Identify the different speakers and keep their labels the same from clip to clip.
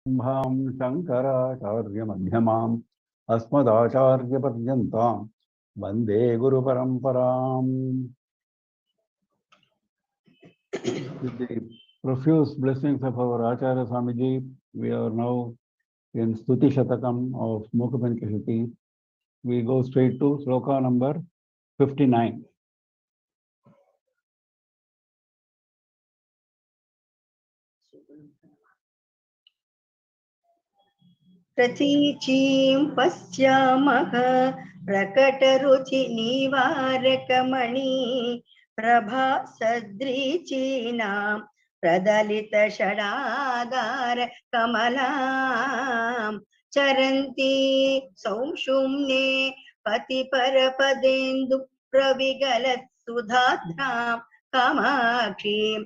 Speaker 1: Bham Shankaracharya Madhyamam Asmadacharya Paryantam Vande Guru Paramparam. With the profuse blessings of our Acharya Swamiji, we are now in Stuti Shatakam of Mookapanchashati. We go straight to sloka number 59.
Speaker 2: प्रतीचीं पश्यामः प्रकटरुचिनिवारकमणि प्रभासदृचीनां प्रदलितषडागारकमलां चरन्ती सौषुम्ने पतिपरपदेन्दु प्रविगलत्सुधाद्रां कामाक्षीं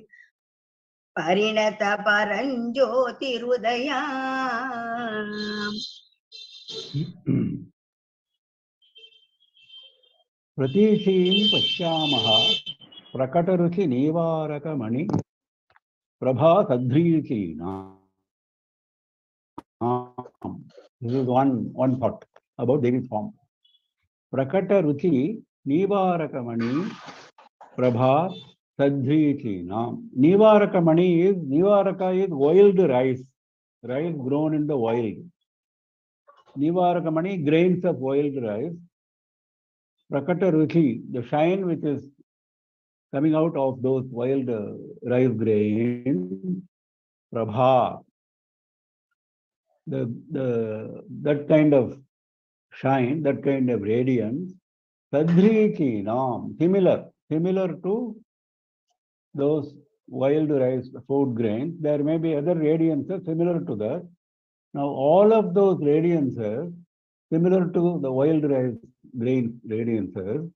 Speaker 2: परिणत परञ्ज्योतिरुदया
Speaker 1: Pratīṣīṃ paśyāmaha prakataruci nīvārakamani prabhā sadhrīcīnām. This is one thought about Devi's form. Prakataruci nīvārakamani prabhā sadhrīcīnām. Nīvāraka is wild rice grown in the wild. Nīvārakamani, grains of wild rice. Prakataruci, the shine which is coming out of those wild rice grains, prabha, that kind of shine, that kind of radiance, sadhrichinam, similar to those wild rice food grains. There may be other radiances similar to that. Now all of those radiances, similar to the wild rice grain radiances,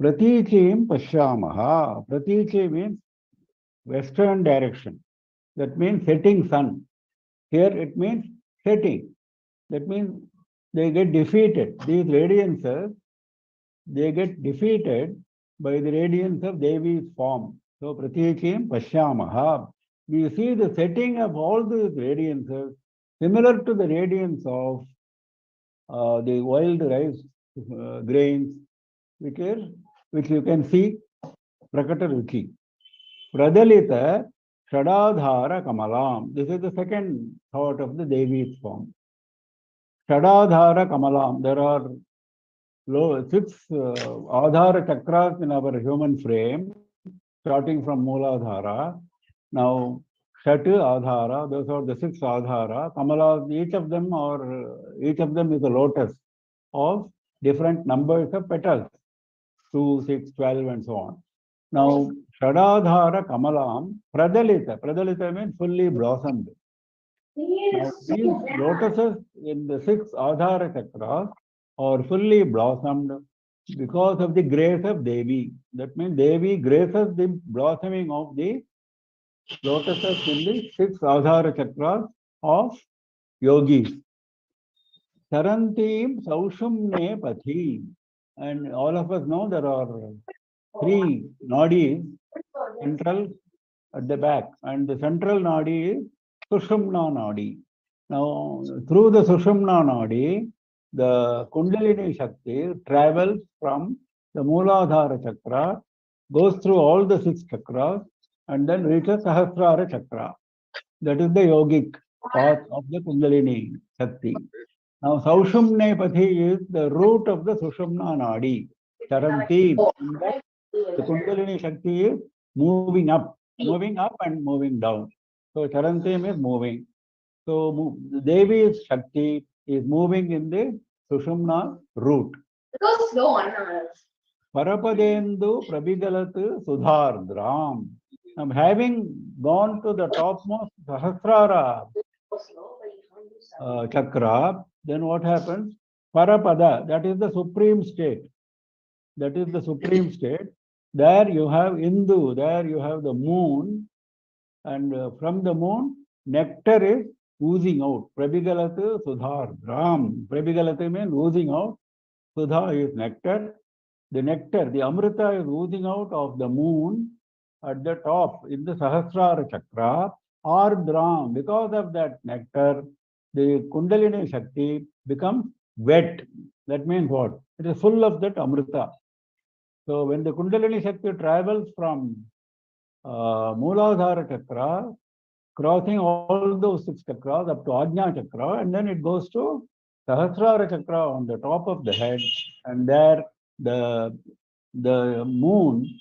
Speaker 1: Pratichim Pashyamaha. Pratichi means western direction. That means setting sun. Here it means setting. That means they get defeated. These radiances, they get defeated by the radiance of Devi's form. So Pratichim Pashyamaha. We see the setting of all these radiances similar to the radiance of the wild rice grains, which you can see Prakataruchi. Pradalita Shadadhara Kamalam. This is the second thought of the Devi's form. Shadadhara Kamalam. There are 6 Adhara chakras in our human frame, starting from Mooladhara. Now, Shat Adhara, those are the 6 Adhara. Kamalas, each of them is a lotus of different numbers of petals. 2, 6, 12 and so on. Now, Shadadhara Kamalam, Pradalita means fully blossomed. Now, these lotuses in the 6 Adhara chakras are fully blossomed because of the grace of Devi. That means Devi graces the blossoming of the lotuses in the 6 Adhara chakras of yogis. Sarantim Saushumne Pathi. And all of us know there are 3 nadis, central at the back, and the central nadi is Sushumna nadi. Now, through the Sushumna nadi, the Kundalini Shakti travels from the Mooladhara chakra, goes through all the 6 chakras, and then reaches Sahasrara chakra. That is the yogic path of the Kundalini Shakti. Now, Saushumne Pathi is the root of the Sushumna nadi. Charanti, the Kundalini Shakti is moving up and moving down. So Charantim is moving. So Devi's Shakti is moving in the Sushumna root. Parapadendu Prabhigalat Sudhardram. Having gone to the topmost Sahasrara chakra, then what happens? Parapada, that is the supreme state. That is the supreme state. There you have Indu, there you have the moon, and from the moon, nectar is oozing out. Prabhigalata Sudhardram. Prabhigalata means oozing out. Sudha is nectar. The nectar, the Amrita is oozing out of the moon at the top in the Sahasrara chakra. Ardram, because of that nectar, the Kundalini Shakti becomes wet. That means what? It is full of that Amrita. So when the Kundalini Shakti travels from Mooladhara Chakra, crossing all those 6 chakras up to Ajna Chakra, and then it goes to Sahasrara Chakra on the top of the head, and there the moon,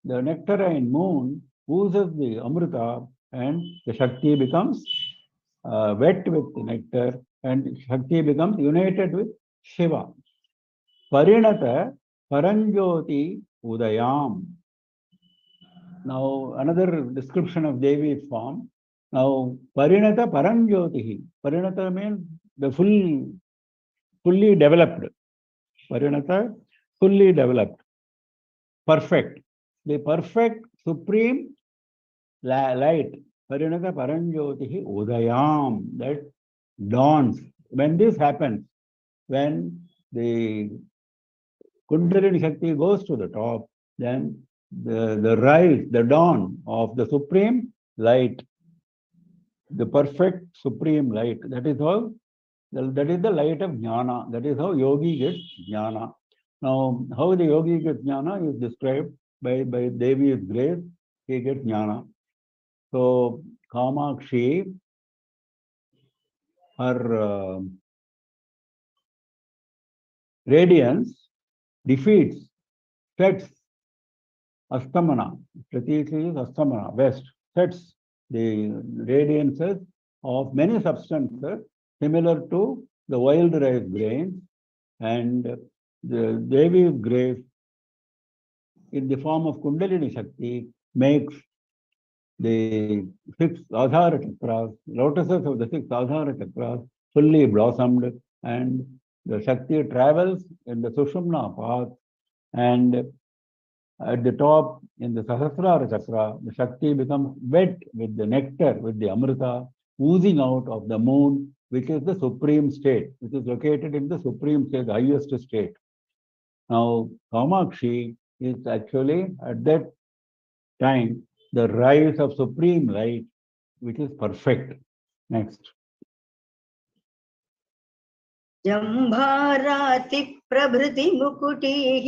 Speaker 1: the nectarine moon, oozes the Amrita, and the Shakti becomes wet with the nectar, and Shakti becomes united with Shiva. Parinata Paranjoti Udayam. Now, another description of Devi's form. Now, Parinata Paranjyotihi. Parinata means the fully developed. Parinata, fully developed. Perfect. The perfect, supreme light. Parinata Paranjyotihi Udayam. That dawns. When this happens, when the Kundalini Shakti goes to the top, then the rise, the dawn of the supreme light, the perfect supreme light, that is the light of jnana. That is how yogi gets jnana. Now, how the yogi gets jnana is described by Devi's grace. He gets jnana. So Kamakshi, her radiance defeats, sets Astamana. Pratiti is Astamana, west, sets the radiances of many substances similar to the wild rice grains, and the Devi's grace in the form of Kundalini Shakti makes the 6 Adhara chakras, lotuses of the 6 Adhara chakras fully blossomed, and the Shakti travels in the Sushumna path, and at the top in the Sahasrara chakra, the Shakti becomes wet with the nectar, with the Amrita, oozing out of the moon, which is the supreme state, which is located in the supreme state, the highest state. Now, Kamakshi is actually at that time the rise of supreme light, which is perfect. Next.
Speaker 2: जम्भाराति प्रभृति मुकुटिः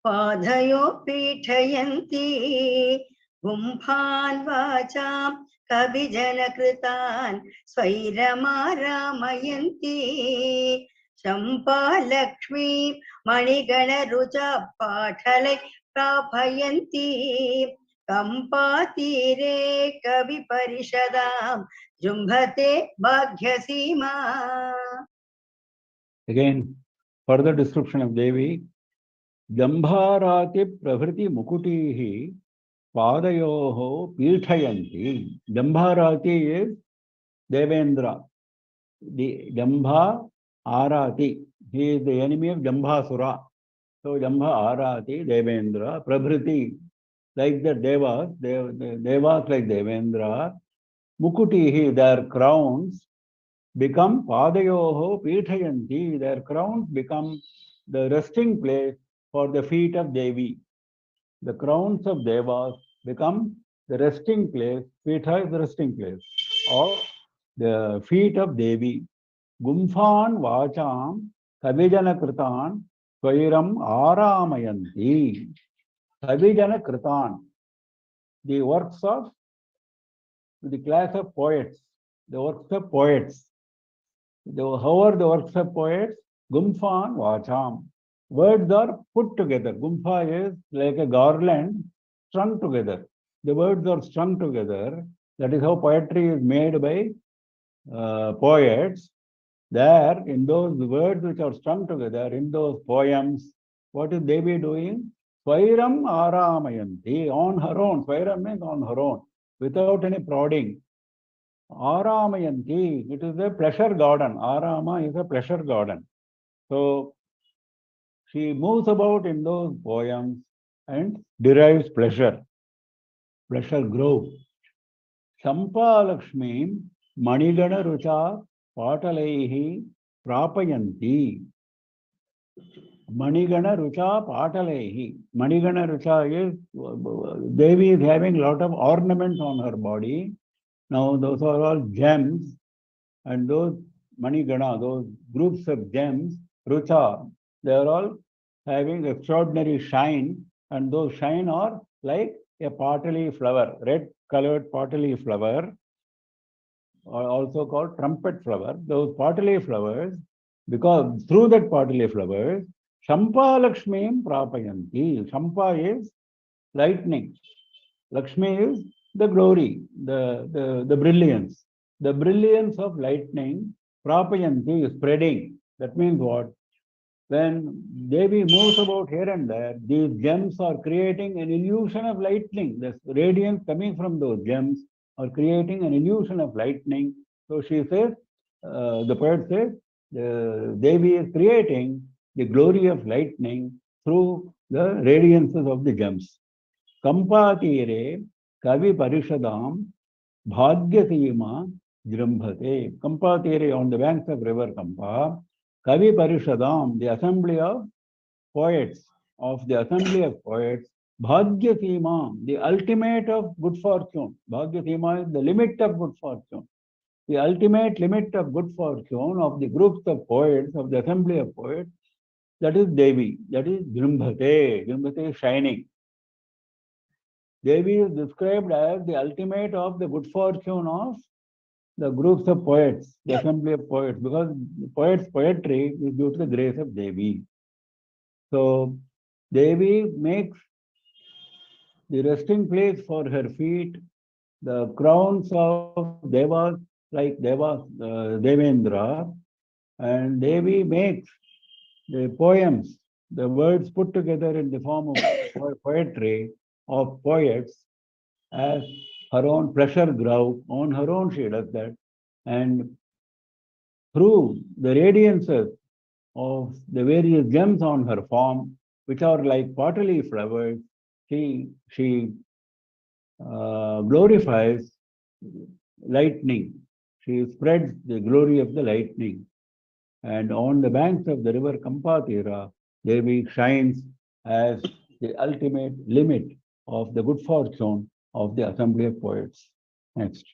Speaker 2: पादयो पीठयन्ति गुम्फान् वाचां कविजनकृतान् स्वैरमारामयन्ति चम्पालक्ष्मी मणिगणरुचा पाठलै प्रापयन्ति कम्पातीरे कविपरिषदां जुम्भते भाग्यसीमा.
Speaker 1: Again, further description of Devi. Jambharati Pravriti Mukutihi Padayoho Pilthayanti. Jambharati is Devendra. The Jambha Arati. He is the enemy of Jambhasura. So Jambha Arati, Devendra, Pravriti, like the Devas, Devas like Devendra, Mukutihi, their crowns become Padayoho Pithayanti, their crowns become the resting place for the feet of Devi. The crowns of Devas become the resting place, Pitha is the resting place, or the feet of Devi. Gumfan Vacham Kavijana Kritan Svairam Aramayanti. Kavijana Kritan, the works of the class of poets, the works of poets. However, the works of poets, Gumfan Vacham. Words are put together. Gumfa is like a garland strung together. The words are strung together. That is how poetry is made by poets. There, in those words which are strung together, in those poems, what is Devi doing? Svairam Aramayanti, on her own. Svairam means on her own, without any prodding. Aramayanti, it is a pleasure garden. Arama is a pleasure garden. So, she moves about in those poems and derives pleasure. Pleasure grows. Sampalakshmi Manigana Rucha Patalaihi Prapayanti. Manigana Rucha Patalaihi. Manigana Rucha is, Devi is having a lot of ornaments on her body. Now, those are all gems, and those Manigana, those groups of gems, Rucha, they are all having extraordinary shine, and those shine are like a potily flower, red colored potily flower, or also called trumpet flower. Those potily flowers, because through that potily flowers, Shampa Lakshmi Prapayanti. Shampa is lightning. Lakshmi is the glory, the brilliance. The brilliance of lightning, Prapayanti, is spreading. That means what? When Devi moves about here and there, these gems are creating an illusion of lightning. The radiance coming from those gems are creating an illusion of lightning. So she says, the poet says, Devi is creating the glory of lightning through the radiances of the gems. Kampatire Kavi Parishadam Bhagyasima Jrambhate. Kampatire, on the banks of river Kampa, Kavi Parishadam, the assembly of poets, Bhagyasima, the ultimate of good fortune. Bhagyasima is the limit of good fortune. The ultimate limit of good fortune of the groups of poets, of the assembly of poets, that is Devi, that is Jrambhate. Jrambhate is shining. Devi is described as the ultimate of the good fortune of the groups of poets, the assembly of poets, because the poets' poetry is due to the grace of Devi. So, Devi makes the resting place for her feet, the crowns of Devas, like Devas, Devendra, and Devi makes the poems, the words put together in the form of poetry of poets as her own pleasure grow. On her own she does that. And through the radiances of the various gems on her form, which are like potterly flowers, she glorifies lightning. She spreads the glory of the lightning. And on the banks of the river Kampatira, Devi shines as the ultimate limit of the good fortune of the assembly of poets. Next.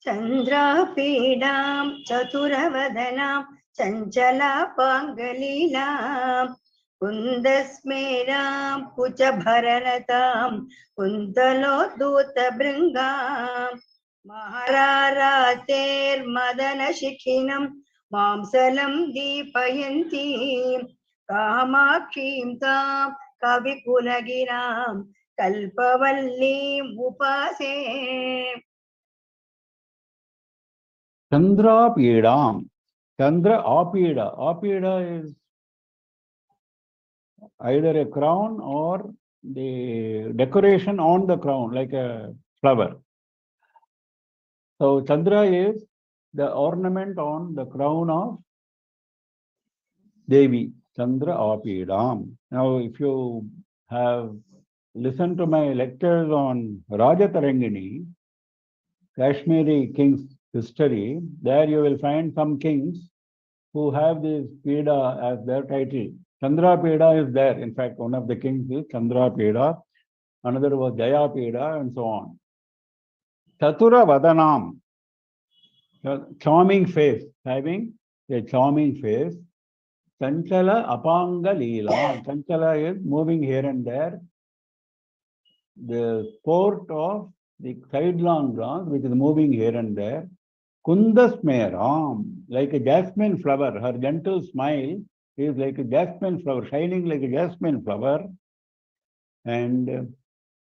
Speaker 2: चन्द्रापीडां चतुरवदनां चञ्चलापाङ्गलीलां कुन्दस्मेरां कुचभरनतां कुन्तलोद्धूतभृङ्गां महारारातेर्मदनशिखिनं मांसलं दीपयन्तीं कामाक्षीं तां कविकुलगिरां कल्पवल्लीम् उपासे.
Speaker 1: Chandra Pidam. Chandra Apida. Apida is either a crown or the decoration on the crown, like a flower. So Chandra is the ornament on the crown of Devi. Chandra Apidam. Now, if you have listened to my lectures on Rajatarangini, Kashmiri king's history, there you will find some kings who have this Peda as their title. Chandra Peda is there. In fact, one of the kings is Chandra Peda, another was Jaya Peda, and so on. Chatura Vadanam, charming face, having a charming face. Chanchala Apanga Leela. Chanchala is moving here and there. The sport of the sidelong glance, which is moving here and there. Kundasmeram, like a jasmine flower. Her gentle smile is like a jasmine flower, shining like a jasmine flower. And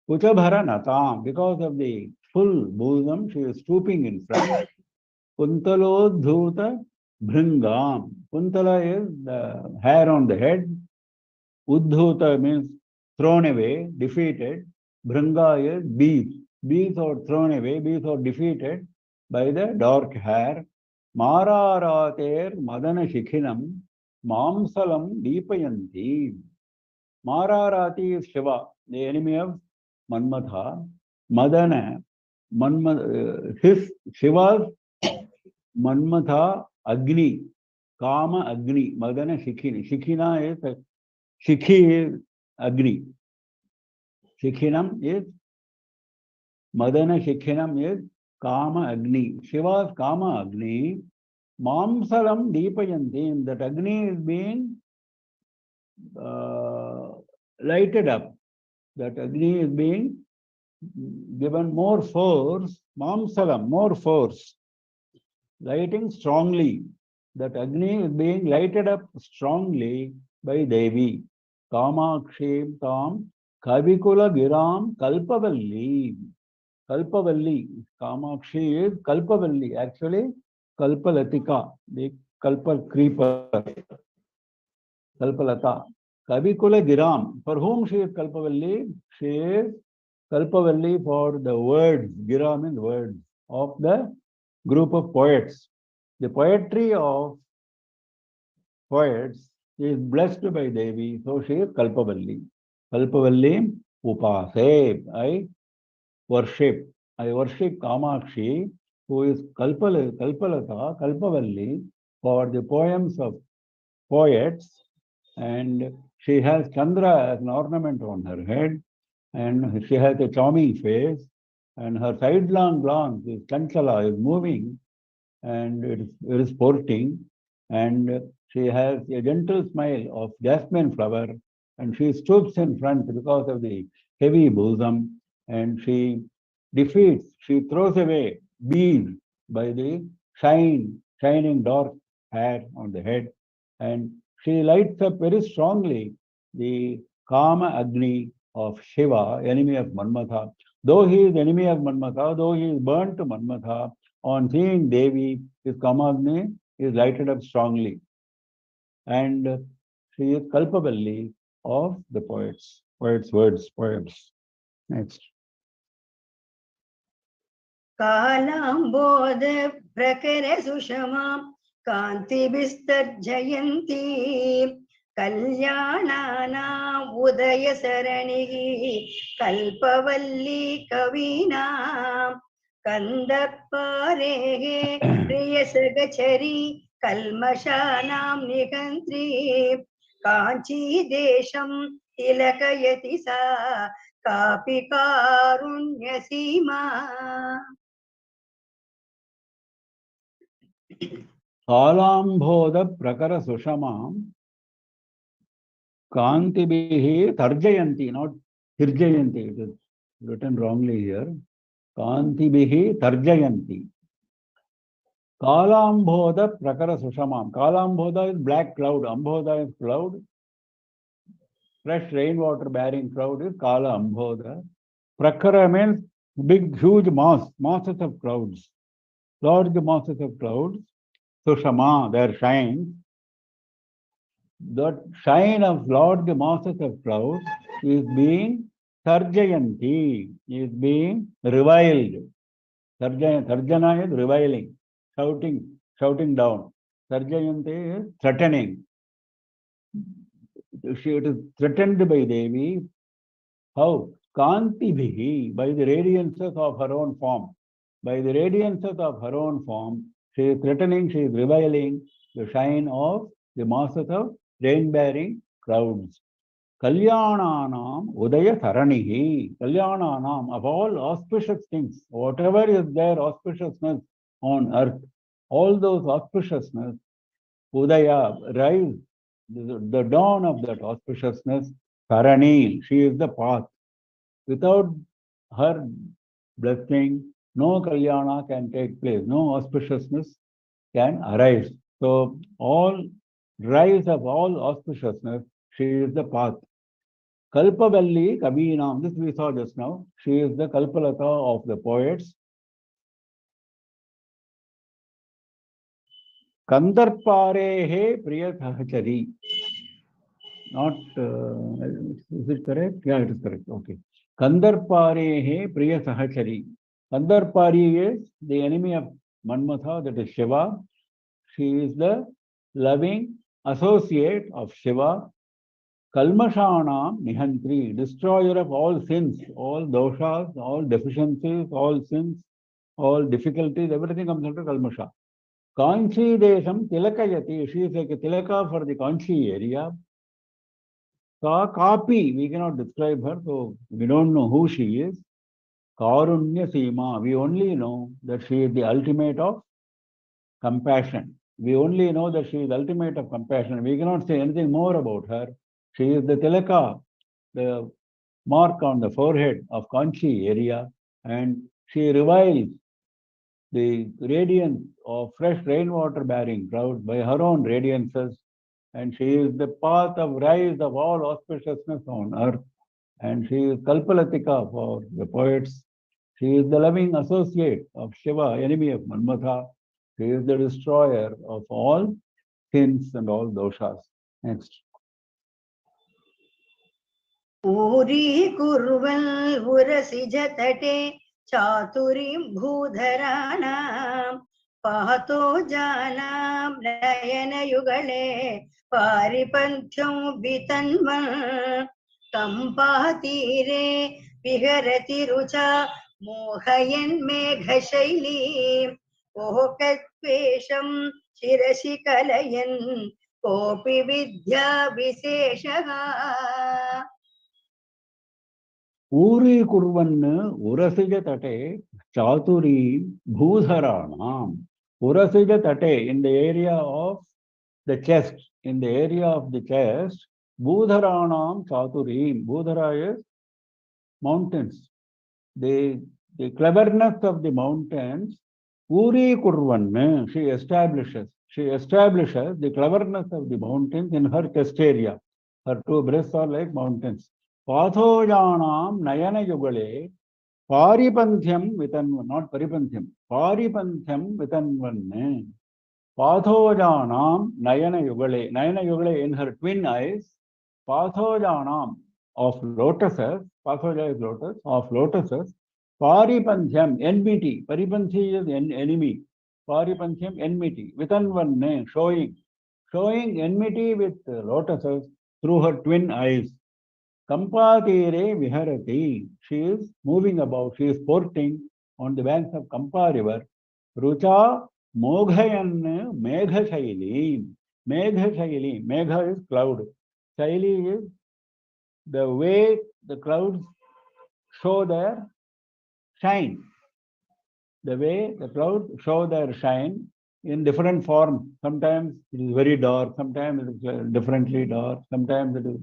Speaker 1: Kuchabhara Natam, because of the full bosom, she is stooping in front. Kuntalodhuta Bhringam. Kuntala is the hair on the head. Uddhuta means thrown away, defeated. Bhringa is bees. Bees are thrown away, bees are defeated by the dark hair. Mararater Madana Shikhinam Mamsalam Deepayanti. Mararati is Shiva, the enemy of Manmatha. Madana, his Shiva's Manmatha Agni, Kama Agni, Madana Shikhini. Shikhina is Shikhi is Agni. Shikhinam is Madana Shikhinam is Kama Agni. Shiva's Kama Agni. Mamsalam Deepayantim. That Agni is being lighted up. That Agni is being given more force. Mamsalam, more force. Lighting strongly. That Agni is being lighted up strongly by Devi. Kamakshim Tam Kavikula Giram Kalpavalli. Kalpavalli. Kamakshi is Kalpavalli. Actually, Kalpalatika, the Kalpa creeper. Kalpalata. Kavikula Giram. For whom she is Kalpavalli? She is Kalpavalli for the words. Giram means words of the group of poets. The poetry of poets is blessed by Devi, so she is Kalpavalli. Kalpavalli Upase. I worship. I worship Kamakshi, who is Kalpalata, Kalpavalli, for the poems of poets, and she has Chandra as an ornament on her head, and she has a charming face, and her sidelong glance is Chanchala, is moving, and it is sporting, and she has a gentle smile of jasmine flower, and she stoops in front because of the heavy bosom, and she she throws away beads by the shining dark hair on the head, and she lights up very strongly the Kama Agni of Shiva, enemy of Manmatha. Though he is enemy of Manmatha, though he is burnt to Manmatha, on seeing Devi, his Kamagni is lighted up strongly. And she is Kalpavalli of the poets. Poets' words, poems. Next.
Speaker 2: कालाम्बोध प्रकर सुषमां कान्तिभिस्तर्जयन्ती कल्याणानाम् उदयसरणिः कल्पवल्ली कवीनां कन्दर्पारेः प्रियसगचरी कल्मषानां निगन्त्री काञ्चीदेशं तिलकयति सा कापि कारुण्यसीमा
Speaker 1: Kalambodha prakara sushamam Kantibihi tarjayanti, not tirjayanti. It is written wrongly here. Kantibihi tarjayanti. Kalambodha prakara sushamam. Kalambodha is black cloud. Ambodha is cloud. Fresh rainwater bearing cloud is Kala Ambodha. Prakara means big, huge masses of clouds. Large masses of clouds. Sushama, their shine. That shine of large masses of clouds is being tarjayanti, is being reviled. Tarjana is reviling, shouting down. Tarjayanti is threatening. It is threatened by Devi. How? Kanti bhihi, by the radiances of her own form. By the radiances of her own form, she is threatening, she is reviling the shine of the masses of rain-bearing clouds. Kalyananam Udaya Saranihi. Kalyananam, of all auspicious things, whatever is there auspiciousness on earth, all those auspiciousness, Udaya, rise, the dawn of that auspiciousness, Sarani, she is the path. Without her blessing, no Kalyana can take place, no auspiciousness can arise. So all rise of all auspiciousness, she is the path. Kalpavalli Kabinam, this we saw just now. She is the Kalpalata of the poets. Kandarparehe Priya Sahachari. Not, is it correct? Yeah, it is correct. Okay. Kandarparehe Priya Sahachari. Kandarpari is the enemy of Manmatha, that is Shiva. She is the loving associate of Shiva. Kalmashanam Nihantri, destroyer of all sins, all doshas, all deficiencies, all sins, all difficulties, everything comes under Kalmasha. Kanchi Desham Tilakayati, she is like a Tilaka for the Kanchi area. Kapi, we cannot describe her, so we don't know who she is. Karunya Seema. We only know that she is the ultimate of compassion. We only know that she is the ultimate of compassion. We cannot say anything more about her. She is the Tilaka, the mark on the forehead of Kanchi area, and she reviles the radiance of fresh rainwater bearing clouds by her own radiances, and she is the path of rise of all auspiciousness on earth, and she is Kalpalatika for the poets. She is the loving associate of Shiva, enemy of Manmatha. She is the destroyer of all sins and all doshas. Next.
Speaker 2: ऊरीकुर्वन् उरसिजतटे चातुरीं भूधराणां पातो जानां नयनयुगले पारिपन्थ्यं वितन्वन् कम्पातीरे विहरति रुचा मोहयन्मेघशैलीं कोकद्वेषं शिरसि कलयन् कोऽपि विद्याविशेषः
Speaker 1: Uri kurvan urasija tate chaturi bhudharanam. Urasija tate in the area of the chest, in the area of the chest, bhudharanam chaturim. Bhudhara is mountains. The cleverness of the mountains, Uri kurvan, she establishes the cleverness of the mountains in her chest area. Her two breasts are like mountains. Pathojanam nayana yugale paripanthyam vitanvan, not paripanthyam, paripanthyam vitanvan. Pathojanam nayana yugale in her twin eyes, Pathojanam of lotuses, Pathoja is lotus, of lotuses, Paripanthyam, enmity, Paripanthi is enemy, Paripanthyam, enmity, vitanvan, showing enmity with lotuses through her twin eyes. Kampatire viharati. She is moving about, she is sporting on the banks of Kampa river. Rucha moghayan megha shaili. Megha shaili. Megha is cloud. Shaili is the way the clouds show their shine. The way the clouds show their shine in different forms. Sometimes it is very dark, sometimes it is differently dark, sometimes it is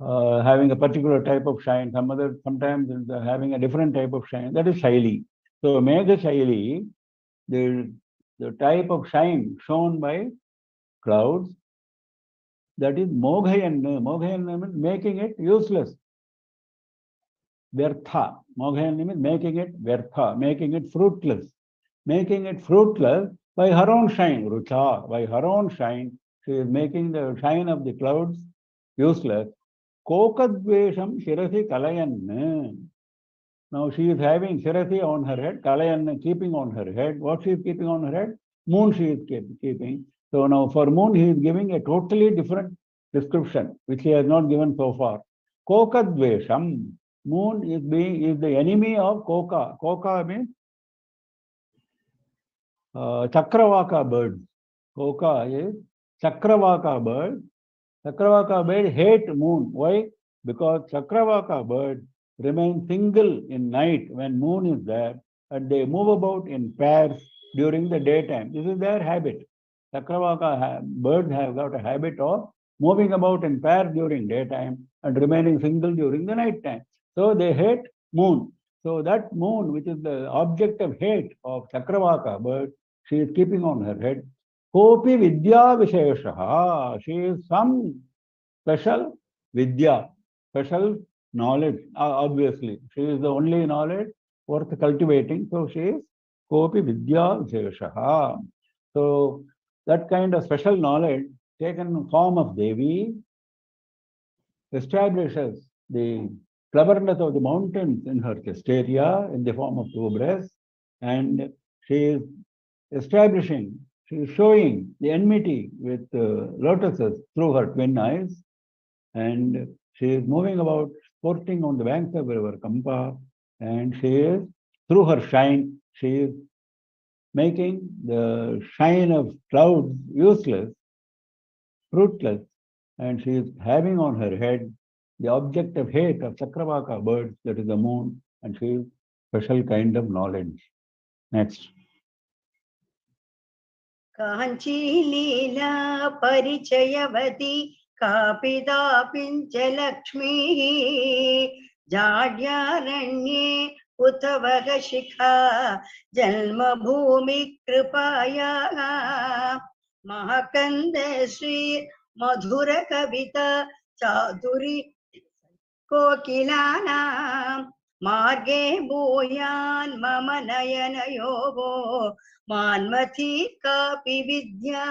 Speaker 1: having a particular type of shine, sometimes it's having a different type of shine. That is Shaili. So Megha Shaili, the type of shine shown by clouds, that is Moghayan. Moghayan means making it useless. Vyartha. Moghayan means making it Vyartha, making it fruitless. Making it fruitless by her own shine, Rucha, by her own shine. She is making the shine of the clouds useless. Kokadvesham Shirasi Kalayan. Now she is having Shirasi on her head, Kalayan keeping on her head. What she is keeping on her head? Moon she is keeping. So now for moon he is giving a totally different description, which he has not given so far. Kokadvesham. Moon is the enemy of Koka. Koka means Chakravaka birds. Koka is Chakravaka bird. Chakravaka bird hate moon. Why? Because Chakravaka bird remain single in night when moon is there, and they move about in pairs during the daytime. This is their habit. Chakravaka birds have got a habit of moving about in pairs during daytime and remaining single during the night time. So they hate moon. So that moon, which is the object of hate of Chakravaka bird, she is keeping on her head. Kopi Vidya Visheshaha. She is some special Vidya, special knowledge, obviously. She is the only knowledge worth cultivating. So she is Kopi Vidya Visheshaha. So that kind of special knowledge taken in the form of Devi establishes the cleverness of the mountains in her chest area in the form of two breasts, and she is establishing, she is showing the enmity with lotuses through her twin eyes, and she is moving about, sporting on the banks of river Kampa, and she is, through her shine, she is making the shine of clouds useless, fruitless, and she is having on her head the object of hate of Chakravaka birds, that is the moon, and she is special kind of knowledge. Next.
Speaker 2: Kanchi लीला परिचयवती कापि तापिञ्च लक्ष्मीः जाड्यारण्ये उत वः शिखा जन्मभूमि कृपायाः महकन्द श्री मधुर कविता चातुरी कोकिलानां मार्गे भूयान् मम नयनयोः मान्मथी कापि विद्या.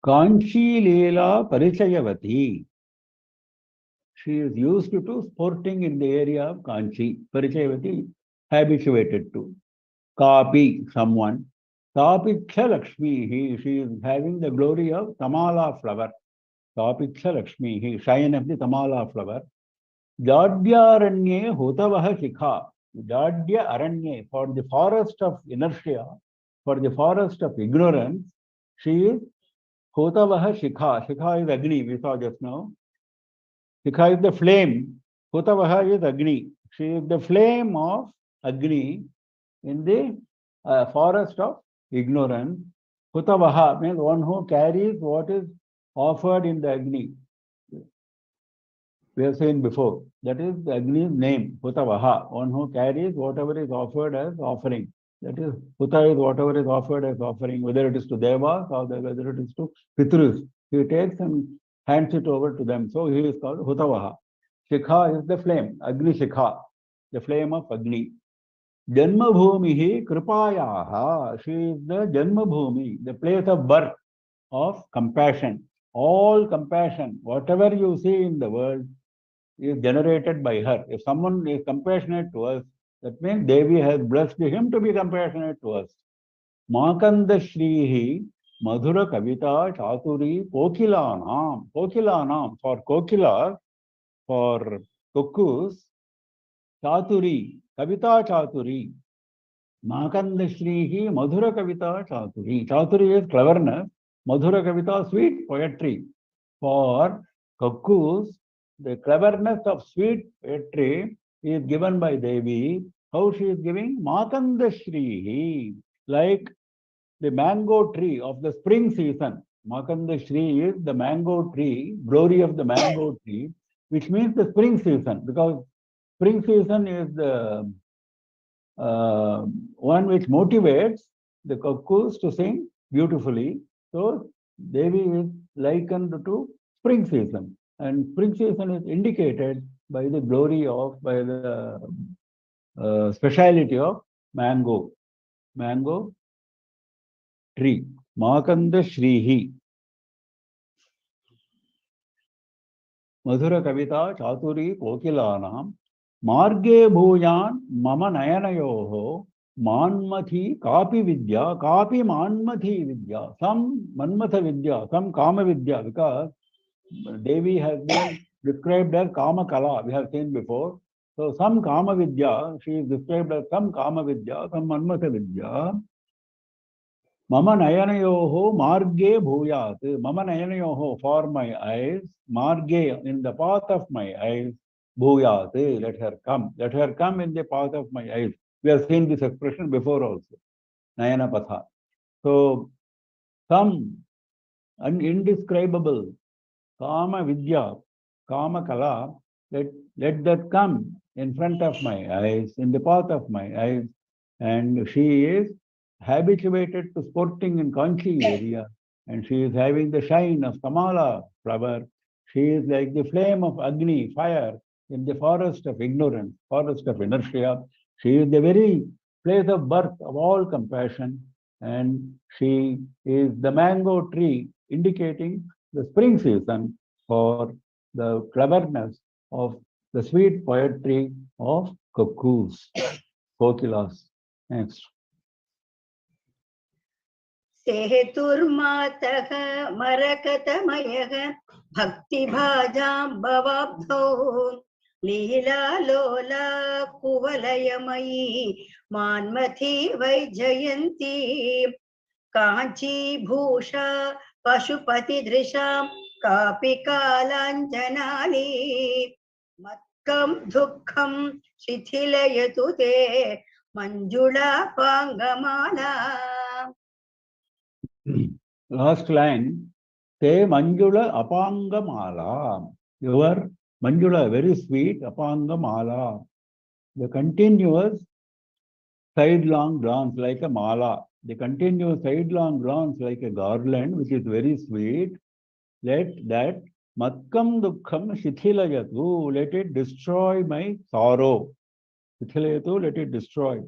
Speaker 1: Kanchi Leela Parichayavati. She is used to sporting in the area of Kanchi. Parichayavati, habituated to. Kapi, someone. Kapiksha Lakshmi, she is having the glory of Tamala flower. Kapiksha Lakshmi, shine of the Tamala flower. Jadyaranye Hotavaha Shikha. Jadya Aranye, for the forest of inertia, for the forest of ignorance, she is Hotavaha Shikha. Shikha is Agni, we saw just now. Shikha is the flame. Hotavaha is Agni. She is the flame of Agni in the forest of ignorance. Hutavaha means one who carries what is offered in the Agni. We have seen before. That is the Agni's name, Hutavaha, one who carries whatever is offered as offering. That is, Huta is whatever is offered as offering, whether it is to Devas or whether it is to Pitrus. He takes and hands it over to them. So he is called Hutavaha. Shikha is the flame, Agni Shikha, the flame of Agni. Janmabhumihi Kripayaha. She is the Janmabhumi, the place of birth of compassion. All compassion, whatever you see in the world, is generated by her. If someone is compassionate to us, that means Devi has blessed him to be compassionate to us. Makanda Shrihi Madhura Kavita Chaturi Kokilanam. Kokilanam, for Kokila, for cuckoos, Chaturi, Kavita Chaturi. Makanda Shrihi Madhura Kavita Chaturi. Chaturi is cleverness. Madhura Kavita, sweet poetry. For cuckoos, the cleverness of sweet poetry is given by Devi. How she is giving? Makanda Shrihi, like the mango tree of the spring season. Makanda Shri is the mango tree, glory of the mango tree, which means the spring season, because spring season is the one which motivates the cuckoos to sing beautifully. So Devi is likened to spring season, and spring season is indicated by the glory of, by the speciality of mango tree. Makanda Shrihi. Madhura Kavita Chaturi Kokilanam Marge Bhuyan Mama Nayanayoho Manmathi Kapi Vidya, Kapi Manmathi Vidya, some Manmatha Vidya, some Kama Vidya, because Devi has been described as Kama Kala, we have seen before. So some Kama Vidya, she is described as some Kama Vidya, some Manmatha Vidya. Mama Nayanayoho Marge Bhuyat. Mama Nayanayoho, for my eyes, Marge, in the path of my eyes, Bhuyat, let her come. Let her come in the path of my eyes. We have seen this expression before also. Nayana Patha. So, some indescribable Kama Vidya, Kama Kala, let that come in front of my eyes, in the path of my eyes. And she is habituated to sporting in Kanchi area, and she is having the shine of Kamala flower. She is like the flame of Agni, fire, in the forest of ignorance, forest of inertia. She is the very place of birth of all compassion, and she is the mango tree indicating the spring season for the cleverness of the sweet poetry of cuckoos, kokilas. Next.
Speaker 2: सेतुर्मातः मरकतमयः भक्तिभाजाम्बवाब्धौ लीलालोला कुवलयमयी मान्मथी Vaijayanti काञ्चीभूषा पशुपतिदृशां कापि कालाञ्जनाली मत्कं दुःखं शिथिलयतु ते मञ्जुळापाङ्गमाला.
Speaker 1: Last line, Te Manjula Apangamala. Your Manjula, very sweet, Apangamala. The continuous sidelong glance like a mala. The continuous sidelong glance like a garland, which is very sweet. Let that Matkam Dukkham Shithilayatu, let it destroy my sorrow. Shithilayatu, let it destroy.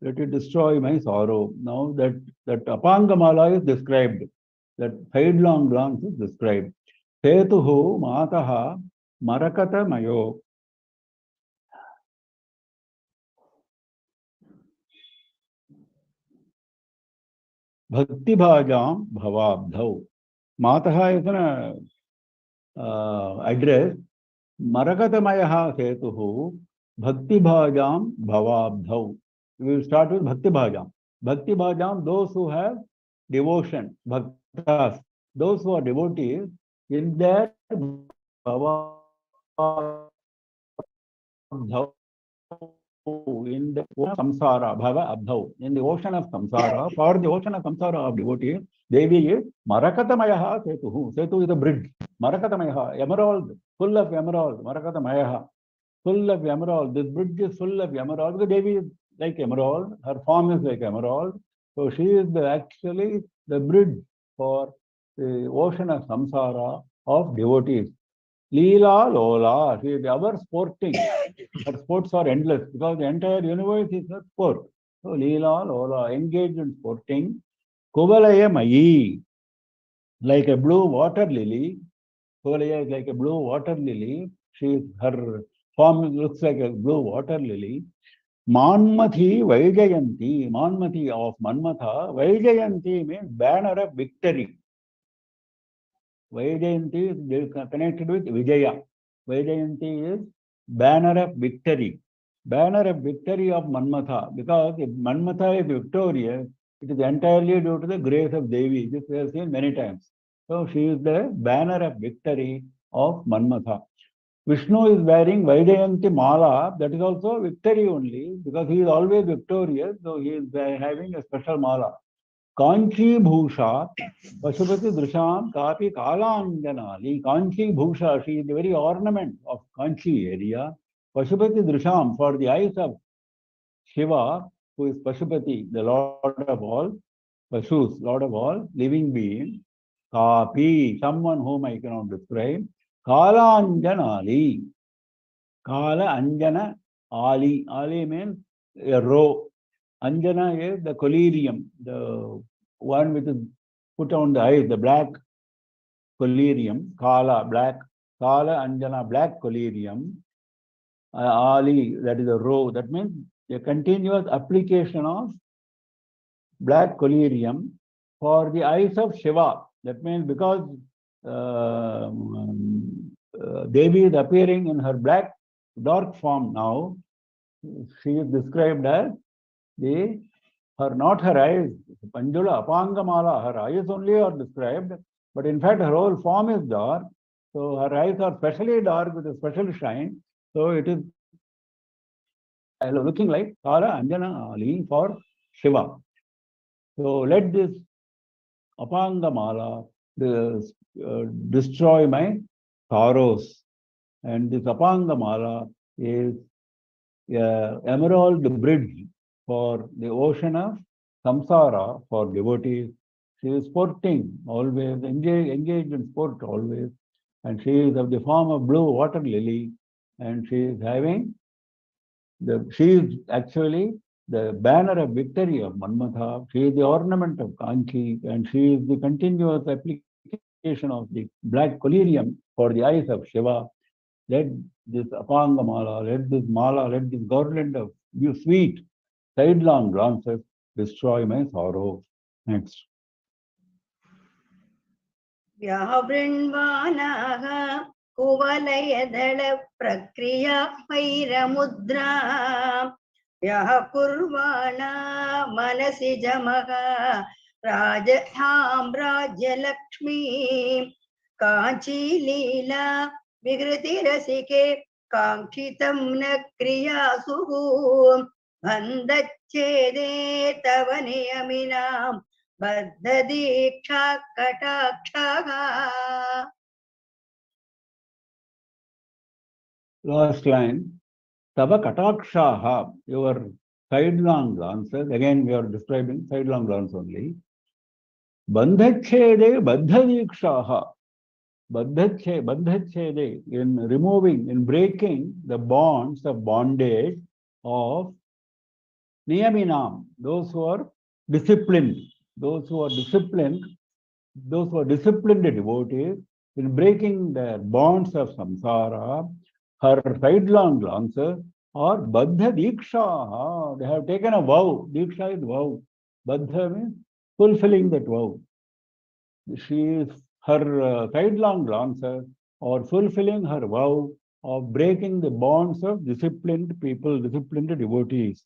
Speaker 1: Let it destroy my sorrow. Now that Apangamala is described, that sidelong glance is described. Setuhu Mataha Marakata Mayo. Bhakti Bhajam Bhavabdhau. Mataha is an address. Marakatamayaha Setuhu Bhakti Bhajam Bhavabdhau. We will start with Bhakti Bhajam. Bhakti Bhajam, those who have devotion, bhaktas, those who are devotees, in their bhavabdhau, in the samsara, bhava abdhau, in the ocean of samsara, for the ocean of samsara of devotees, Devi is Marakatamayaha Setuhu. Setu is a bridge. Marakatamayaha, emerald, full of emerald. Marakatamayaha, full of emerald. This bridge is full of emerald. The Devi is like emerald. Her form is like emerald. So she is actually the bridge for the ocean of samsara of devotees. Leela Lola, she is ever sporting. Her sports are endless because the entire universe is a sport. So Leela Lola, engaged in sporting. Kuvalaya Mayi, like a blue water lily. Kuvalaya is like a blue water lily. Her form looks like a blue water lily. Manmathi Vaijayanti, Manmathi of Manmatha, Vaijayanti means banner of victory. Vaijayanti is connected with Vijaya. Vaijayanti is banner of victory. Banner of victory of Manmatha. Because if Manmatha is victorious, it is entirely due to the grace of Devi. This we have seen many times. So she is the banner of victory of Manmatha. Vishnu is wearing Vaijayanti Mala, that is also victory only, because he is always victorious, so he is having a special Mala. Kanchi Bhusha, Pashupati Drisham, Kapi Kalanjanali. Kanchi Bhusha, she is the very ornament of Kanchi area. Pashupati Drisham, for the eyes of Shiva, who is Pashupati, the Lord of all, Pashus, Lord of all, living beings. Kapi, someone whom I cannot describe. Kalanjanali. Kala Anjana Ali. Ali means a row. Anjana is the collyrium, the one which is put on the eyes, the black collyrium. Kala, black. Kala Anjana, black collyrium. Ali, that is a row. That means a continuous application of black collyrium for the eyes of Shiva. That means because Devi is appearing in her black, dark form now, she is described as not her eyes, Panjula, Apangamala, her eyes only are described, but in fact her whole form is dark. So her eyes are specially dark with a special shine. So it is looking like Kala Anjana Ali for Shiva. So let this Apangamala destroy my sorrows. And this Apangamala is emerald bridge for the ocean of samsara for devotees. She is sporting, always engaged in sport always. And she is of the form of blue water lily. And she is having she is actually the banner of victory of Manmatha. She is the ornament of Kanchi, and she is the continuous application of the black collyrium for the eyes of Shiva. Let this Apangamala, let this Mala, let this garland of sweet sidelong glances destroy my sorrow. Next.
Speaker 2: व्यावृण्वानाः कुवलयदल प्रक्रिया वैरमुद्रा व्याकुर्वाणा मनसि जमः राजलक्ष्मी काञ्चीलीला विकृतिरसिके काङ्क्षितं न क्रियासु बन्धच्छेदे तव नियमिनां बद्धदीक्षा कटाक्षः.
Speaker 1: Last line. Tava katakshaha, your sidelong glances. Again, we are describing sidelong glance only. Bandhachede baddhadikshaha. Bandhachede, in removing, in breaking the bonds of bondage of niyaminam, those who are disciplined, those who are disciplined, those who are disciplined devotees, in breaking their bonds of samsara, her sidelong glances are baddha diksha. They have taken a vow. Diksha is vow. Baddha means fulfilling that vow. She is her sidelong glances or fulfilling her vow of breaking the bonds of disciplined people, disciplined devotees.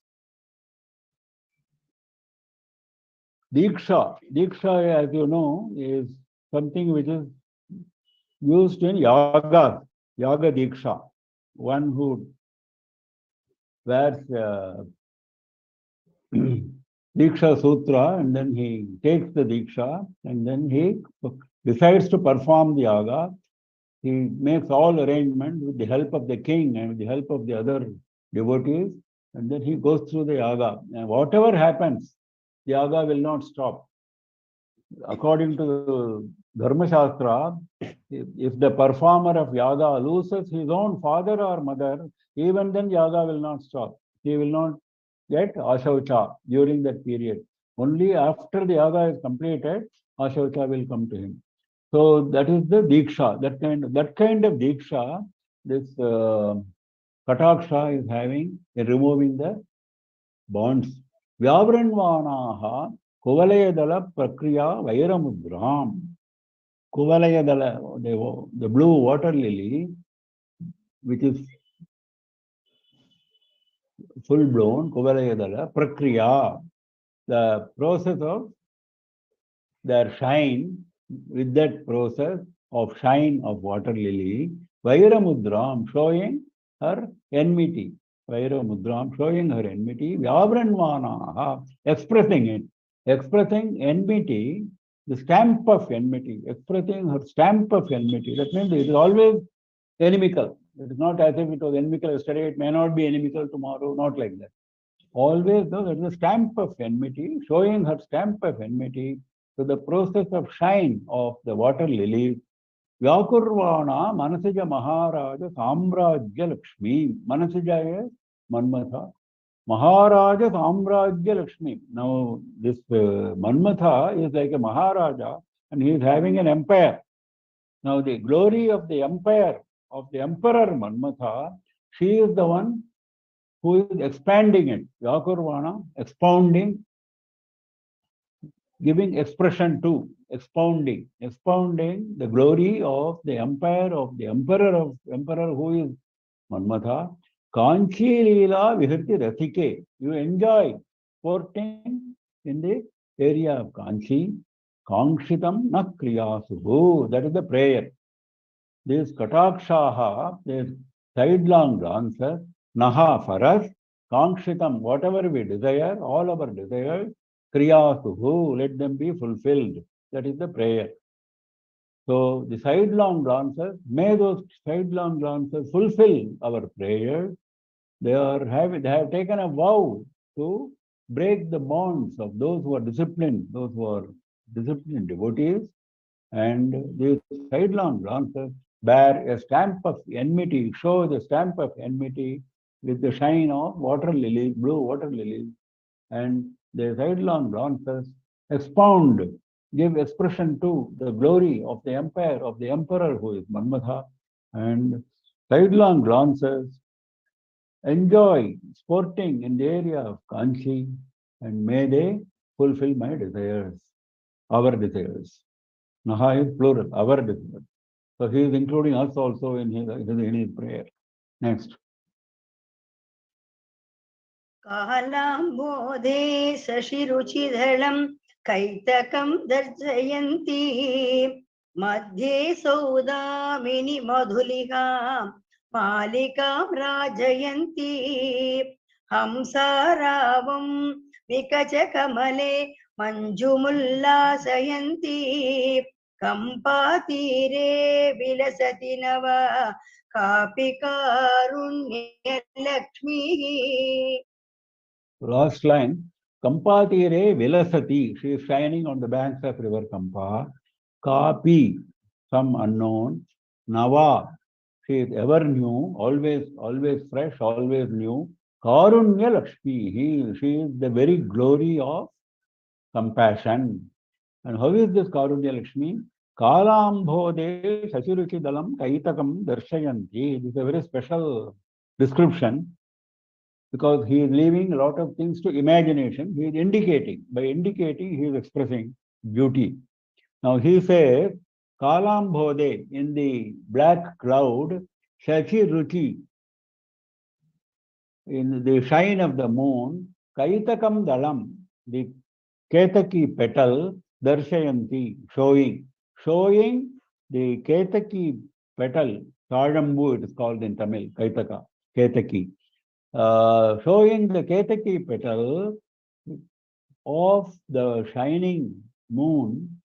Speaker 1: Diksha, as you know, is something which is used in yaga diksha. One who wears Diksha Sutra and then he takes the Diksha and then he decides to perform the yaga. He makes all arrangements with the help of the king and with the help of the other devotees, and then he goes through the yaga. And whatever happens, the yaga will not stop. According to Dharma Shastra, if the performer of yaga loses his own father or mother, even then yaga will not stop. He will not get ashaucha during that period. Only after the yaga is completed, ashaucha will come to him. So that is the diksha. That kind of diksha, this kataksha is having in removing the bonds. Vyavranvanaha kuvalayadala prakriya vairamudram. Kuvalayadala, the blue water lily, which is full blown, kuvalayadala prakriya, the process of their shine, with that process of shine of water lily, Vairamudram, showing her enmity. Vairamudram, showing her enmity. Vyavranvanaha, expressing it. Expressing enmity, the stamp of enmity. Expressing her stamp of enmity. That means it is always inimical. It is not as if it was inimical yesterday, it may not be inimical tomorrow, not like that. Always, though, there is a stamp of enmity, showing her stamp of enmity to the process of shine of the water lilies. Vyakurvana Manasija Maharaja Samrajya Lakshmi. Manasija is Manmatha. Maharaja Samrajya Lakshmi. Now, this Manmatha is like a Maharaja and he is having an empire. Now, the glory of the empire of the Emperor Manmatha, she is the one who is expanding it. Vyakurvana, expounding, giving expression to, expounding the glory of the empire of the emperor who is Manmatha. Kanchi Leela Vihirti Rathike. You enjoy sporting in the area of Kanchi. Kangshitam na kriyasuhu. That is the prayer. This katakshaha, this sidelong glances, naha for us, kangshitam, whatever we desire, all our desires, kriyasuhu, let them be fulfilled. That is the prayer. So the sidelong glances, may those sidelong glances fulfill our prayers. They have taken a vow to break the bonds of those who are disciplined devotees, and these sidelong glances bear a stamp of enmity, show the stamp of enmity with the shine of water lilies, blue water lilies, and the sidelong glances expound, give expression to the glory of the empire of the emperor who is Manmatha, and sidelong glances enjoy sporting in the area of Kanchi, and may they fulfill my desires, our desires. Naha is plural, our desires. So he is including us also in his prayer. Next.
Speaker 2: कालाम्बोधे शशिरुचिधरं कैतकं दर्शयन्ती मध्ये सौदामिनि मधुलिका मालिकां राजयन्ती हंसारावं विकचकमले मञ्जुमुल्लासयन्ती कम्पातीरे विलसति नव कापि कारुण्यलक्ष्मीः.
Speaker 1: Last line. Kampatire Vilasati. She is shining on the banks of river Kampa. Kapi, some unknown. Nava, she is ever new, always fresh, always new. Karunya Lakshmi, she is the very glory of compassion. And how is this Karunya Lakshmi? Kalambhode Sasiruchi Dalam Kaitakam Darshayanti. This is a very special description because he is leaving a lot of things to imagination. He is indicating. By indicating, he is expressing beauty. Now he says, Kalambhode, in the black cloud, Shachi Ruchi, in the shine of the moon, Kaitakam Dalam, the Ketaki petal, Darshayanti, showing the Ketaki petal, Tadambu it is called in Tamil, Kaitaka, Ketaki, showing the Ketaki petal of the shining moon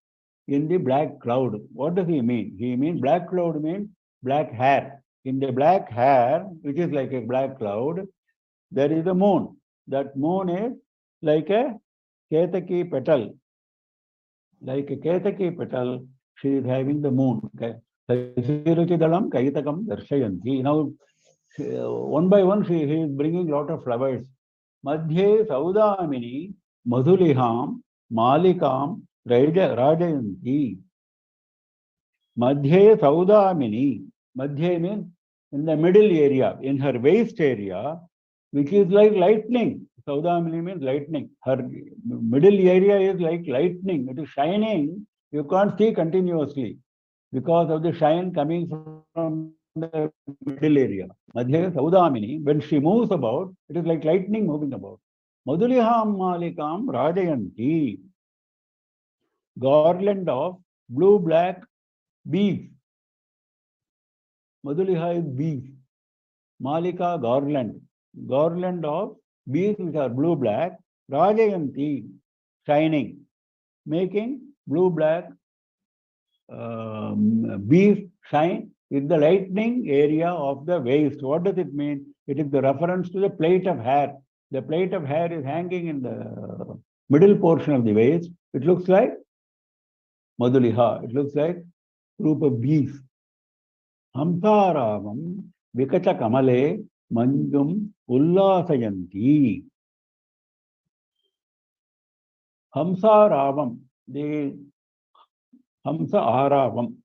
Speaker 1: in the black cloud. What does he mean? He means black cloud means black hair. In the black hair, which is like a black cloud, there is a moon. That moon is like a Ketaki petal. Like a Ketaki petal, she is having the moon. Sasiruchidalam Kaitakam Darshayanti. Now, one by one, he is bringing lot of flowers. Madhye Saudamini Madhuliham Malikam Rajayanti. Madhye Saudamini. Madhye means in the middle area, in her waist area, which is like lightning. Saudamini means lightning. Her middle area is like lightning. It is shining. You can't see continuously because of the shine coming from the middle area. Madhya Saudamini, when she moves about, it is like lightning moving about. Madhuliham Malikam Rajayanti. Garland of blue-black bees. Madhuliha is bees. Malika garland. Garland of bees which are blue-black. Rajayanti, shining, making blue-black bees shine with the lightning area of the waist. What does it mean? It is the reference to the plait of hair. The plait of hair is hanging in the middle portion of the waist. It looks like Madhuliha. It looks like group of bees. Hamsaravam Vikacha Kamale Manjum Ullasayanti. Hamsaravam, the Hamsa Aravam,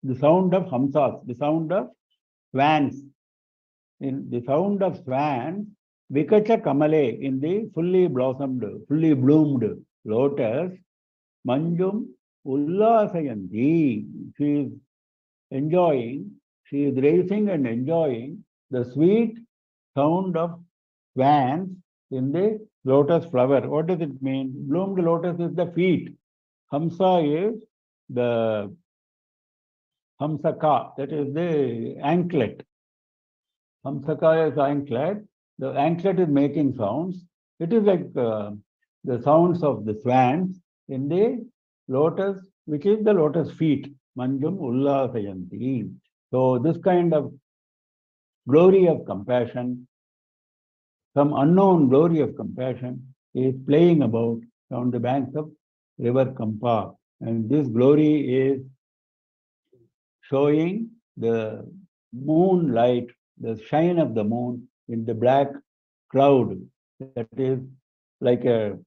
Speaker 1: the sound of Hamsas, the sound of swans. In the sound of swans, Vikacha Kamale, in the fully blossomed, fully bloomed lotus, Manjum Ullasayanti. She is enjoying, she is raising and enjoying the sweet sound of swans in the lotus flower. What does it mean? Bloomed lotus is the feet. Hamsa is the Hamsaka, that is the anklet. Hamsaka is anklet. The anklet is making sounds. It is like the sounds of the swans in the lotus, which is the lotus feet. Manjum Ullasayanti. So this kind of glory of compassion, some unknown glory of compassion is playing about on the banks of river Kampa. And this glory is showing the moonlight, the shine of the moon in the black cloud that is like a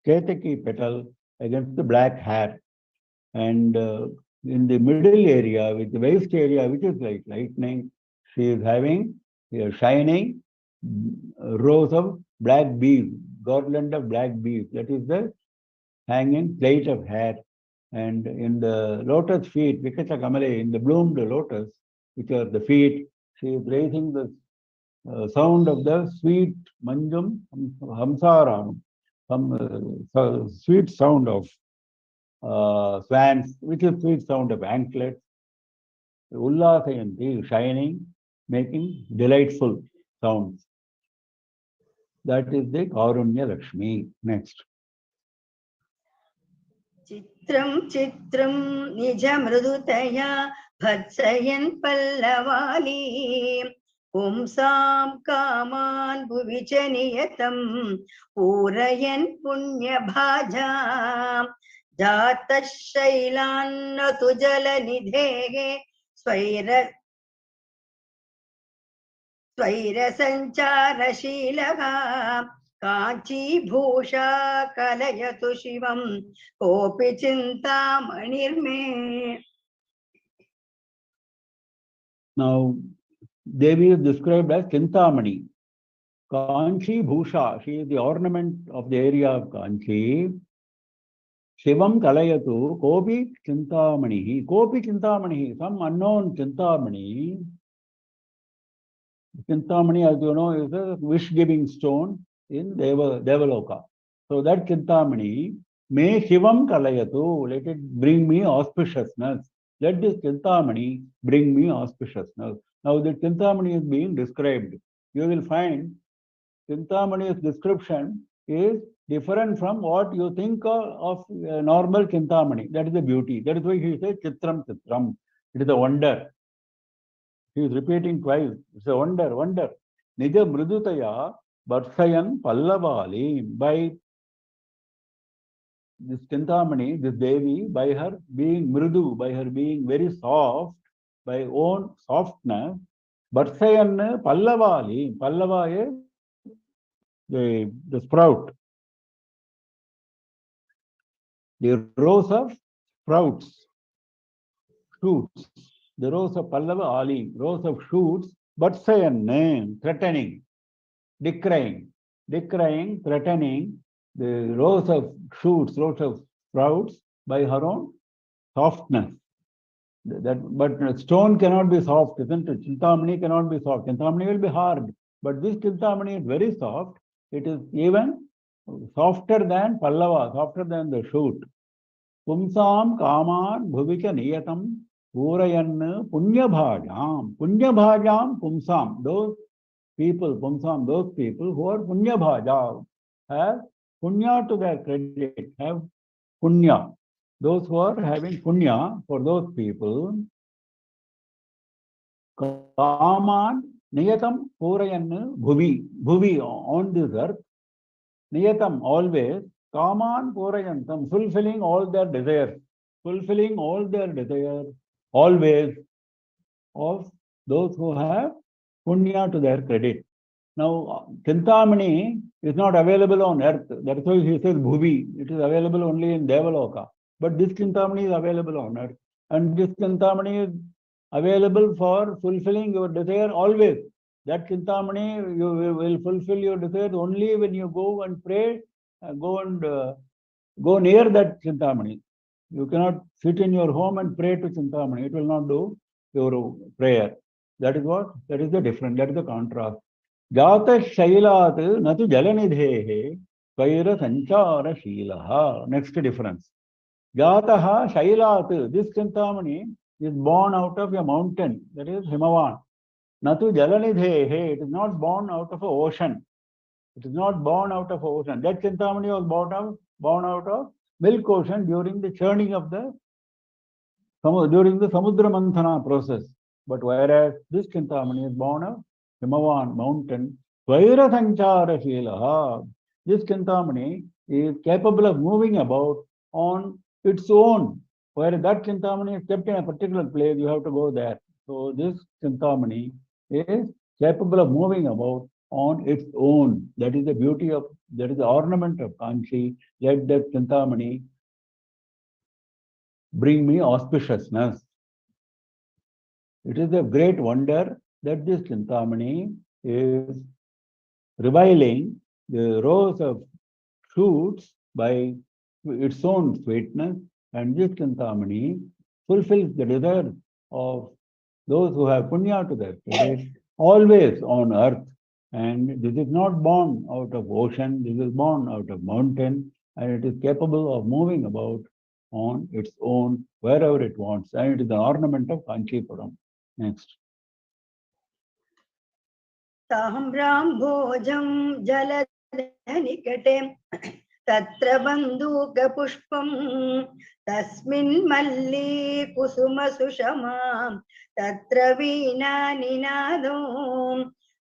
Speaker 1: Ketaki petal against the black hair. And in the middle area, with the waist area, which is like lightning, she is having a shining rows of black bees, garland of black bees. That is the hanging plait of hair. And in the lotus feet, Vikacha Kamale, in the bloomed lotus, which are the feet, she is raising the sound of the sweet manjum hamsaranam, some sweet sound of swans, which is sweet sound of anklets, Ullasayanti, shining, making delightful sounds. That is the Karunya Lakshmi. Next.
Speaker 2: Chitram chitram nija mridutaya bhatsayan pallavali pumsam kaman bhuvicaniyatam purayan punya bhaja jata shailan natu jala nidhege swaira स्वैरसञ्चारशीलः काञ्चीभूषा कलयतु शिवं कोऽपि चिन्तामणिर्मे.
Speaker 1: Now, Devi is described as Chintamani. Kanchi Bhusha, she is the ornament of the area of Kanchi. Shivam Kalayatu, Kopi Chintamani. Kopi Chintamani, some unknown Chintamani. Chintamani, as you know, is a wish-giving stone in Devaloka. So that Chintamani, may Shivam Kalayatu, let it bring me auspiciousness. Let this Chintamani bring me auspiciousness. Now the Chintamani is being described. You will find Chintamani's description is different from what you think of normal Chintamani. That is the beauty. That is why he says Chitram Chitram. It is a wonder. He is repeating twice. It's a wonder, wonder. Nija Mridutaya Barsayan Pallavali. By this Chintamani, this Devi, by her being Mridu, by her being very soft, by own softness, Barsayan Pallavali. Pallava is the sprout. The rows of sprouts, shoots. The rows of Pallava Ali, rows of shoots, Barsayan, threatening, decrying, threatening the rows of shoots, rows of sprouts by her own softness. But stone cannot be soft, isn't it? Chintamani cannot be soft. Chintamani will be hard. But this Chintamani is very soft. It is even softer than Pallava, softer than the shoot. Pumsam Kaman Bhuvika Niyatam Purayan Punyabhajam. Punyabhajam Pumsam. Those people, Pumsam, those people who are Punyabhaja, have Punya to their credit, have Punya. Those who are having Punya, for those people, Kaman Niyatam Purayan Bhuvi, on this earth, Niyatam, always, Kaman Purayantam, fulfilling all their desires, always, of those who have Punya to their credit. Now, Chintamani is not available on earth. That's why he says Bhuvi. It is available only in Devaloka. But this Chintamani is available on earth. And this Chintamani is available for fulfilling your desire always. That Chintamani, you will fulfill your desires only when you go and pray, go near that Chintamani. You cannot sit in your home and pray to Chintamani. It will not do your prayer. That is what? That is the difference. That is the contrast. Jata Shailat Natu Jalanidhehe Kaira Sanchara Shilaha. Next difference. Jataha Shailat. This Chintamani is born out of a mountain. That is Himavan. Natu Jalanidhehe. It is not born out of an ocean. It is not born out of ocean. That Chintamani was born out of milk ocean during the churning of during the Samudra Manthana process. But whereas this Chintamani is born of Himavan mountain, Vaira Sanchara Shilaha. This Chintamani is capable of moving about on its own. Whereas that Chintamani is kept in a particular place, you have to go there. So this Chintamani is capable of moving about on its own. That is the beauty of, that is the ornament of Kanchi. Let that Chintamani bring me auspiciousness. It is a great wonder that this Chintamani is reviling the rows of shoots by its own sweetness, and this Chintamani fulfills the desire of those who have punya to their credit, always on earth. And this is not born out of ocean, this is born out of mountain, and it is capable of moving about on its own wherever it wants. And it is an ornament of Kanchipuram. Next.
Speaker 2: ताम्राम्भोजं जलनिकटे तत्र बन्धूकपुष्पं तस्मिन् मल्ली कुसुमसुषमां तत्र वीणानिनादो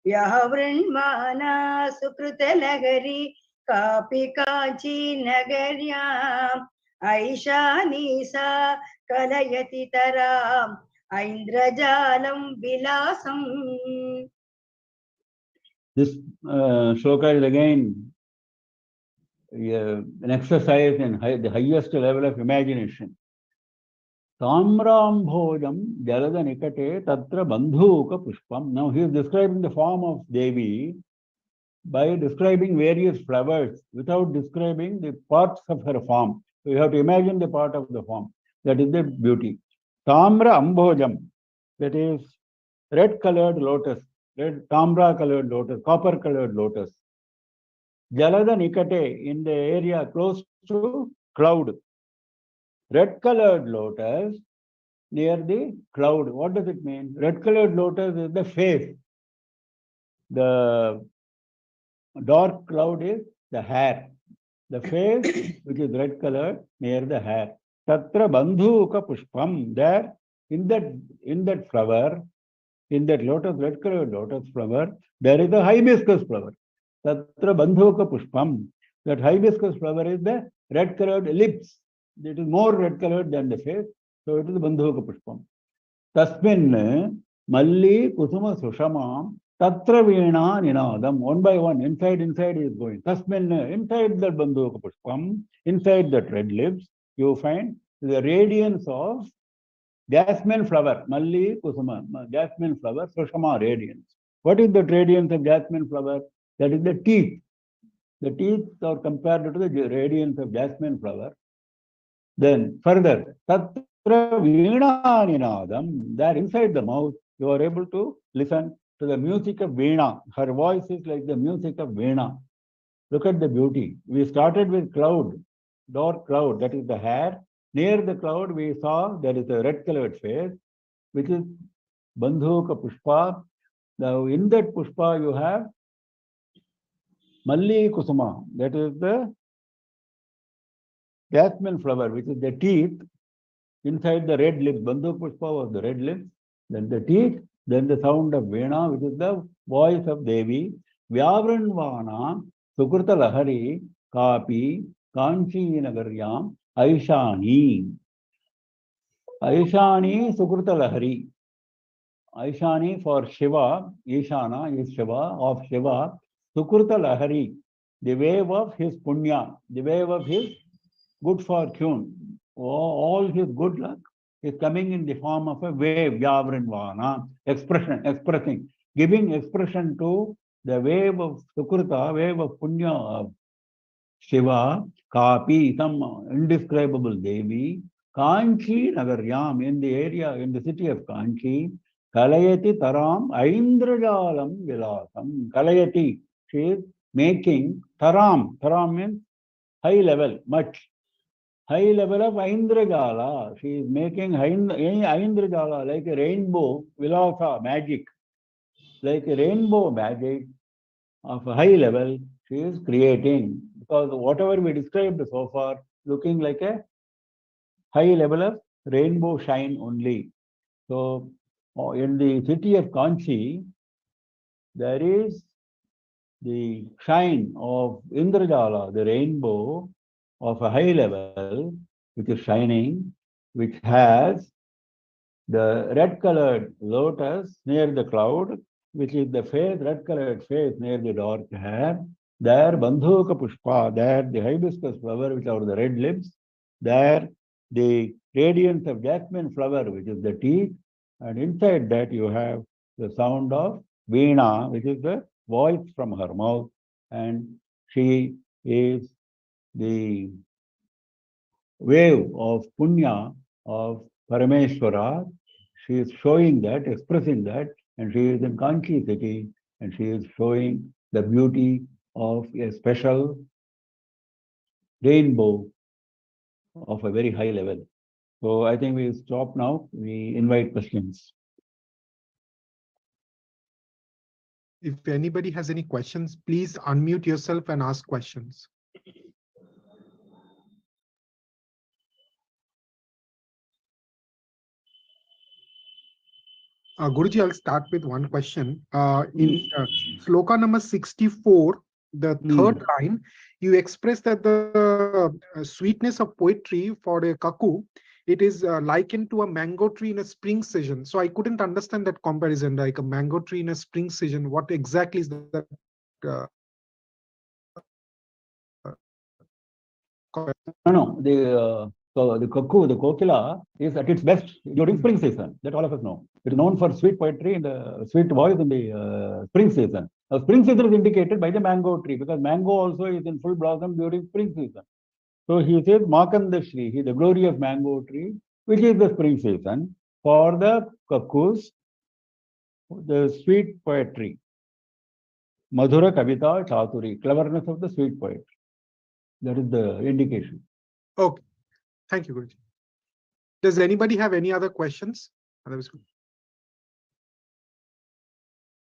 Speaker 2: व्यावृण्वाना सुकृतलहरी कापि काची नगर्याम् ऐशानी सा कलयति तराम् ऐन्द्रजालं विलासम्.
Speaker 1: This shloka is again an exercise in the highest level of imagination. Tamrambhojam jalada nikate tatra bandhuka pushpam. Now he is describing the form of Devi by describing various flowers without describing the parts of her form. So you have to imagine the part of the form. That is the beauty. Tamra ambhojam, that is red colored lotus, red tamra colored lotus, copper colored lotus. Jalada nikate, in the area close to cloud. Red colored lotus near the cloud. What does it mean? Red colored lotus is the face. The dark cloud is the hair. The face, which is red colored, near the hair. Tatra bandhuka pushpam. There, in that flower, in that lotus, red colored lotus flower, there is a hibiscus flower. Tatra bandhuka pushpam. That hibiscus flower is the red colored lips. It is more red colored than the face. So it is bandhuka pushpam. Tasmin malli kusuma sushamam tatra veena ninadam. One by one, inside he is going. Tasmin, inside that bandhuka pushpam, inside that red lips, you find the radiance of jasmine flower, malli kusuma, jasmine flower, sushama radiance. What is the radiance of jasmine flower? That is the teeth. The teeth are compared to the radiance of jasmine flower. Then further, tatra veena ninadam, there inside the mouth, you are able to listen to the music of veena. Her voice is like the music of veena. Look at the beauty. We started with cloud, dark cloud, that is the hair. Near the cloud, we saw there is a red colored face, which is bandhuka pushpa. Now, in that pushpa, you have malli kusuma, that is the jasmine flower, which is the teeth inside the red lips. Bandhuka pushpa was the red lips, then the teeth, then the sound of veena, which is the voice of Devi. Vyavranvana sukrita lahari kapi kanchi nagaryam aishani. Aishani sukrita lahari. Aishani for Shiva, Ishana is Shiva, of Shiva. Sukrita lahari, the wave of his punya, the wave of his good fortune. All his good luck is coming in the form of a wave, Vyavrinvana, expressing, giving expression to the wave of Sukrita, wave of punya of Shiva, Kapi, some indescribable Devi, Kanchi Nagaryam, in the area, in the city of Kanchi, Kalayati Taram Aindrajalam Vilasam. Kalayati, she is making Taram. Taram means high level, much. High level of Aindrajala. She is making Aindrajala like a rainbow, Vilasa, magic. Like a rainbow magic of a high level, she is creating. Because whatever we described so far, looking like a high level of rainbow shine only. So, in the city of Kanchi, there is the shine of Indrajala, the rainbow of a high level, which is shining, which has the red colored lotus near the cloud, which is the face, red colored face near the dark hair. There, bandhuka pushpa, there the hibiscus flower, which are the red lips. There, the radiance of jasmine flower, which is the teeth. And inside that, you have the sound of veena, which is the voice from her mouth. And she is the wave of punya of Parameshwara. She is showing that, expressing that, and she is in Kanchi city, and she is showing the beauty of a special rainbow of a very high level. So I think we stop now. We invite questions.
Speaker 3: If anybody has any questions, please unmute yourself and ask questions. Guruji, I'll start with one question. In sloka number 64, the third line, you express that the sweetness of poetry for a kaku, it is likened to a mango tree in a spring season. So I couldn't understand that comparison, like a mango tree in a spring season. What exactly is that?
Speaker 1: No, so the cuckoo, the kokila, is at its best during spring season. That all of us know. It is known for sweet poetry and sweet voice in the spring season. Now, spring season is indicated by the mango tree because mango also is in full blossom during spring season. So he says Makandashri, he the glorious mango tree, which is the spring season. For the cuckoos, the sweet poetry, Madhura Kavita Chaturi, cleverness of the sweet poetry. That is the indication.
Speaker 3: Okay. Thank you, Guruji. Does anybody have any other questions?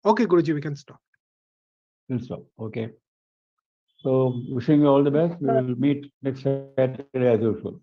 Speaker 3: Okay, Guruji, we can stop.
Speaker 1: We'll stop. Okay. So wishing you all the best. We will meet next Saturday as usual.